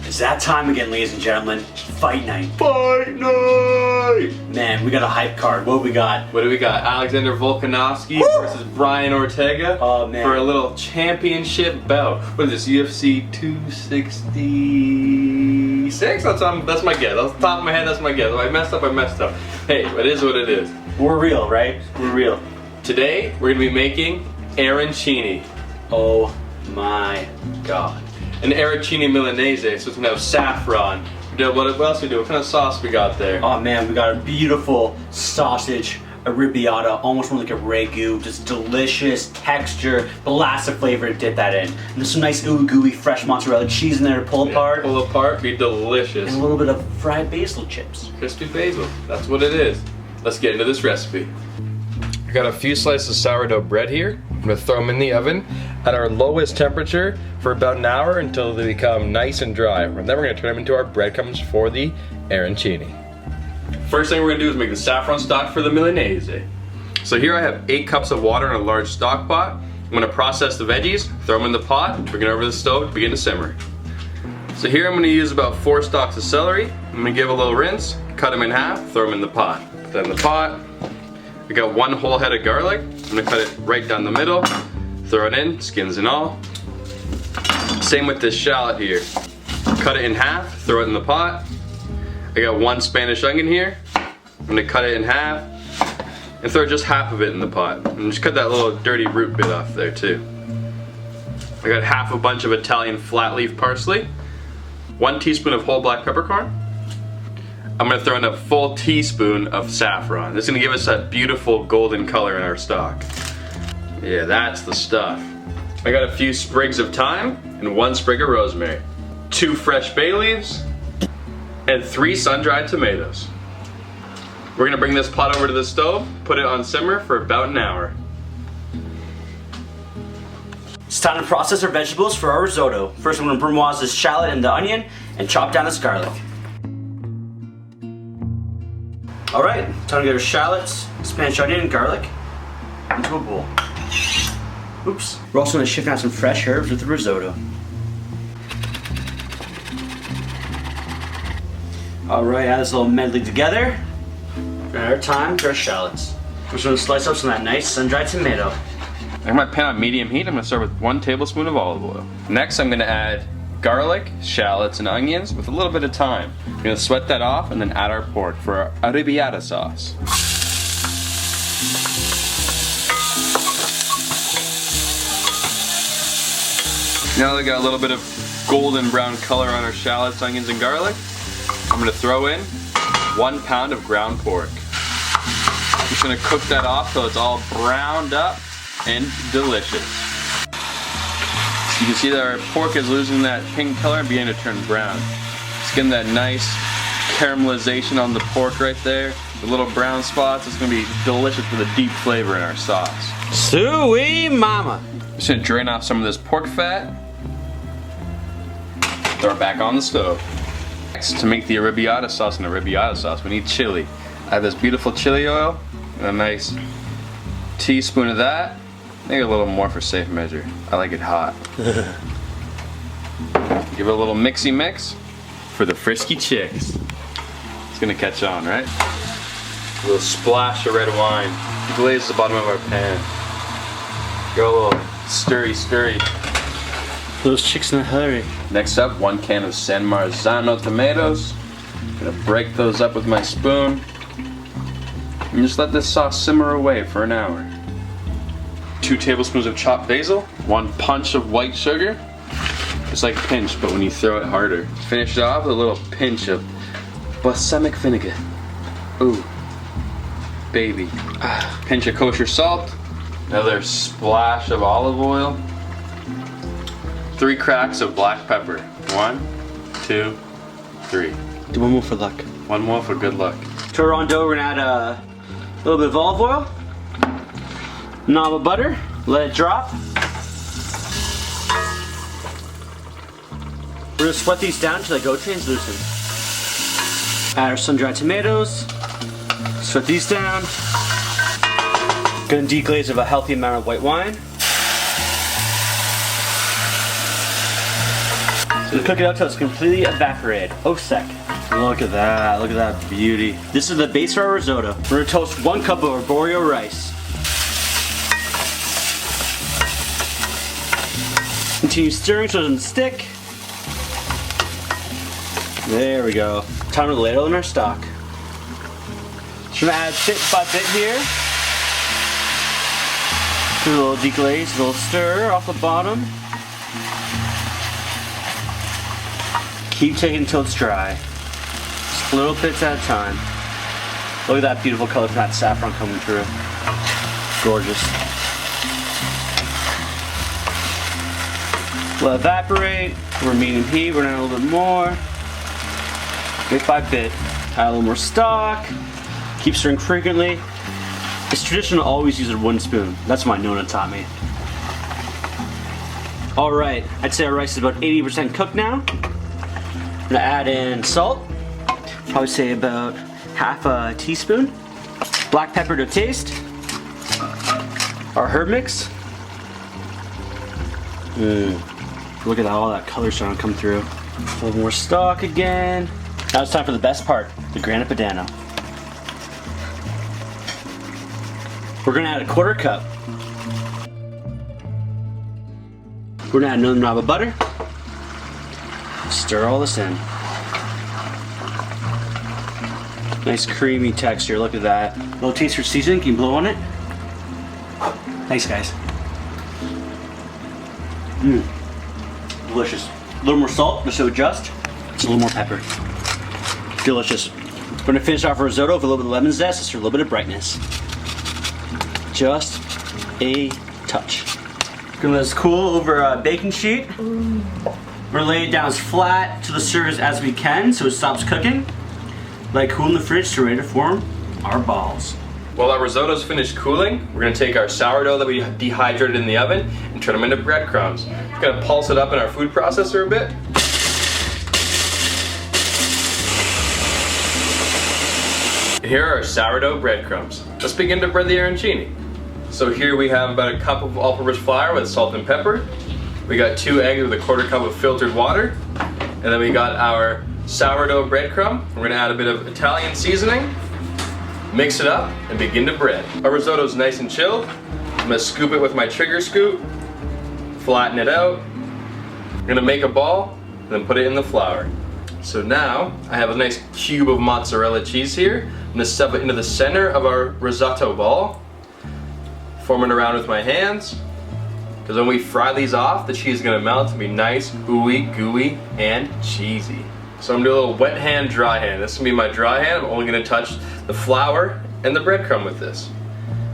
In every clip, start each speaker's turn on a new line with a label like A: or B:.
A: It's that time again, ladies and gentlemen. Fight night.
B: Fight night!
A: Man, we got a hype card. What we got?
B: What do we got? Alexander Volkanovski versus Brian Ortega for a little championship bout. What is this? UFC 266? That's my guess. Off the top of my head, that's my guess. If I messed up, I messed up. Hey, it is what it is.
A: We're real, right? We're real.
B: Today, we're gonna be making arancini.
A: Oh my god.
B: An Arancini Milanese, so it's gonna have saffron. What else we do? What kind of sauce we got there?
A: Oh man, we got a beautiful sausage Arrabiata, almost more like a ragu, just delicious texture, blast of flavor to dip that in. And there's some nice ooey gooey fresh mozzarella cheese in there to pull apart.
B: Pull apart, be delicious.
A: And a little bit of fried basil chips.
B: Crispy basil, that's what it is. Let's get into this recipe. I got a few slices of sourdough bread here. I'm gonna throw them in the oven at our lowest temperature for about an hour until they become nice and dry. And then we're gonna turn them into our breadcrumbs for the arancini. First thing we're gonna do is make the saffron stock for the Milanese. So here I have 8 cups of water in a large stock pot. I'm gonna process the veggies, throw them in the pot, bring it over to the stove, begin to simmer. So here I'm gonna use about 4 stalks of celery. I'm gonna give a little rinse, cut them in half, throw them in the pot. Put that in the pot. I got 1 whole head of garlic. I'm gonna cut it right down the middle, throw it in, skins and all. Same with this shallot here. Cut it in half, throw it in the pot. I got 1 Spanish onion here. I'm gonna cut it in half and throw just half of it in the pot. And just cut that little dirty root bit off there too. I got half a bunch of Italian flat leaf parsley, 1 teaspoon of whole black peppercorn. I'm gonna throw in a full teaspoon of saffron. This is gonna give us that beautiful golden color in our stock. Yeah, that's the stuff. I got a few sprigs of thyme and 1 sprig of rosemary, 2 fresh bay leaves, and 3 sun-dried tomatoes. We're gonna bring this pot over to the stove, put it on simmer for about an hour.
A: It's time to process our vegetables for our risotto. First, I'm gonna brunoise this shallot and the onion and chop down this garlic. Alright, time to get our shallots, Spanish onion, and garlic into a bowl. Oops. We're also going to shift out some fresh herbs with the risotto. Alright, add this little medley together. And our thyme for our shallots. We're just going to slice up some of that nice sun-dried tomato.
B: I have my pan on medium heat. I'm going to start with 1 tablespoon of olive oil. Next, I'm going to add garlic, shallots, and onions with a little bit of thyme. We're going to sweat that off and then add our pork for our Arrabiata sauce. Now that we got a little bit of golden brown color on our shallots, onions, and garlic, I'm going to throw in 1 pound of ground pork. I'm just going to cook that off till it's all browned up and delicious. You can see that our pork is losing that pink color and beginning to turn brown. It's getting that nice caramelization on the pork right there. The little brown spots. It's going to be delicious with a deep flavor in our sauce.
A: Sweet mama!
B: Just going to drain off some of this pork fat. Throw it back on the stove. Next, to make the Arrabiata sauce and Arrabiata sauce, we need chili. I have this beautiful chili oil and a nice teaspoon of that. Maybe a little more for safe measure. I like it hot. Give it a little mixy mix for the frisky chicks. It's gonna catch on, right? A little splash of red wine. Glaze the bottom of our pan. Go a little stirry.
A: Those chicks in a hurry.
B: Next up, 1 can of San Marzano tomatoes. Gonna break those up with my spoon. And just let this sauce simmer away for an hour. 2 tablespoons of chopped basil, 1 punch of white sugar. It's like pinch, but when you throw it harder. Finish it off with a little pinch of balsamic vinegar. Ooh, baby. Pinch of kosher salt, another splash of olive oil, 3 cracks of black pepper. 1, 2, 3.
A: Do 1 more for luck.
B: 1 more for good luck.
A: To our rondo, we're gonna add a little bit of olive oil, knob of butter, let it drop. We're gonna sweat these down until they go translucent. Add our sun-dried tomatoes, sweat these down. Gonna deglaze with a healthy amount of white wine. So cook it up till it's completely evaporated. Oh, sec.
C: Look at that beauty.
A: This is the base for our risotto. We're gonna toast 1 cup of Arborio rice. Continue stirring so it doesn't stick. There we go. Time to ladle in our stock. So we're gonna add bit by bit here. Do a little deglaze, a little stir off the bottom. Keep taking until it's dry. Just little bits at a time. Look at that beautiful color from that saffron coming through. Gorgeous. Let it evaporate. We're medium heat. We're gonna add a little bit more. Bit by bit. Add a little more stock. Keep stirring frequently. It's traditional to always use a wooden spoon. That's what my Nona taught me. All right, I'd say our rice is about 80% cooked now. I'm gonna add in salt. Probably say about half a teaspoon. Black pepper to taste. Our herb mix. Look at all that color starting to come through. A little more stock again. Now it's time for the best part, the Grana Padano. We're gonna add a 1/4 cup. We're gonna add another knob of butter. Stir all this in. Nice creamy texture, look at that. A little taste for seasoning, can you blow on it? Thanks guys. Delicious. A little more salt, just to adjust. Just a little more pepper. Delicious. We're gonna finish off our risotto with a little bit of lemon zest, just for a little bit of brightness. Just a touch. Gonna let this cool over a baking sheet. We're gonna lay it down as flat to the surface as we can so it stops cooking. Let it cool in the fridge so we're ready to form our balls.
B: While our risotto's finished cooling, we're gonna take our sourdough that we dehydrated in the oven and turn them into breadcrumbs. We're gonna pulse it up in our food processor a bit. Here are our sourdough breadcrumbs. Let's begin to bread the arancini. So here we have about a cup of all-purpose flour with salt and pepper. We got 2 eggs with a 1/4 cup of filtered water. And then we got our sourdough breadcrumb. We're gonna add a bit of Italian seasoning, mix it up, and begin to bread. Our risotto's nice and chilled. I'm gonna scoop it with my trigger scoop, flatten it out. I'm gonna make a ball, and then put it in the flour. So now, I have a nice cube of mozzarella cheese here. I'm gonna stuff it into the center of our risotto ball. Form it around with my hands. Because when we fry these off, the cheese is gonna melt and be nice, ooey, gooey, and cheesy. So I'm gonna do a little wet hand, dry hand. This is gonna be my dry hand. I'm only gonna touch the flour and the breadcrumb with this.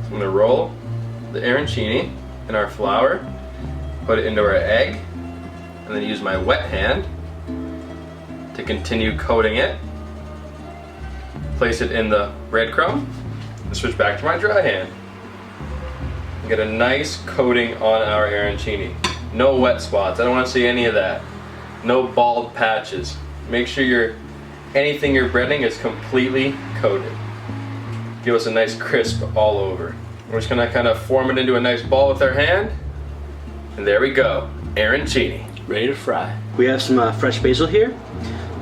B: So I'm gonna roll the arancini in our flour, put it into our egg, and then use my wet hand to continue coating it. Place it in the breadcrumb, and switch back to my dry hand. Get a nice coating on our arancini. No wet spots, I don't want to see any of that. No bald patches. Make sure anything you're breading is completely coated. Give us a nice crisp all over. We're just gonna kind of form it into a nice ball with our hand. And there we go, arancini.
A: Ready to fry. We have some fresh basil here.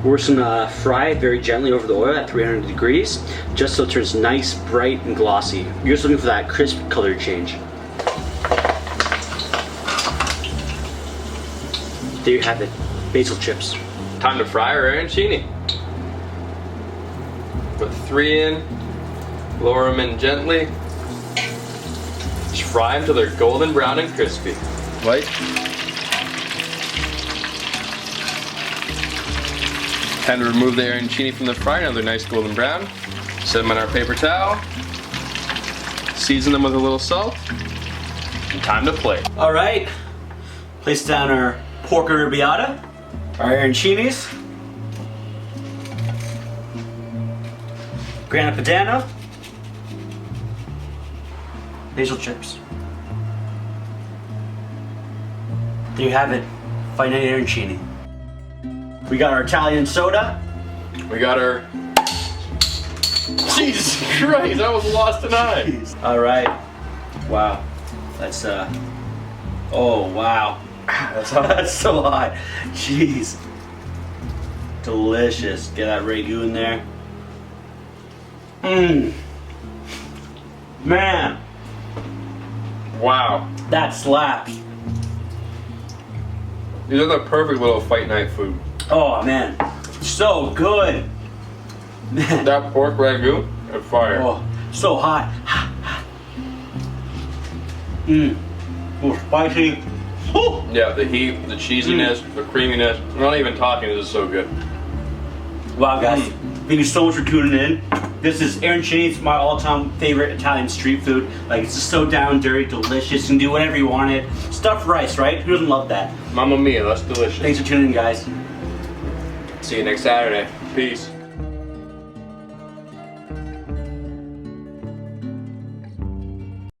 A: We're just gonna fry it very gently over the oil at 300 degrees, just so it turns nice, bright, and glossy. You're just looking for that crisp color change. There you have it, basil chips.
B: Time to fry our arancini. Put 3 in, lower them in gently. Just fry them till they're golden brown and crispy. Right? Time to remove the arancini from the fryer. Now they're nice golden brown. Set them on our paper towel. Season them with a little salt. And time to plate.
A: All right, place down our pork arrabiata, our arancinis, Grana Padano, basil chips. There you have it, fine arancini. We got our Italian soda.
B: We got our... Jesus Christ, I almost lost an eye.
A: All right, wow, that's oh wow.
B: That's hot.
A: That's so hot. Jeez. Delicious. Get that ragu in there. Mmm. Man,
B: Wow.
A: that slaps.
B: These are the perfect little fight night food.
A: Oh man, so good. Man,
B: That pork ragu and fire.
A: oh, so hot. Mmm. Oh, spicy. Woo.
B: Yeah, the heat, the cheesiness, the creaminess. I'm not even talking, this is so good.
A: Wow, guys, thank you so much for tuning in. This is Arancini. It's my all-time favorite Italian street food. Like, it's just so down and dirty, delicious. You can do whatever you want it. Stuffed rice, right? Who doesn't love that?
B: Mamma mia, that's delicious.
A: Thanks for tuning in, guys.
B: See you next Saturday. Peace.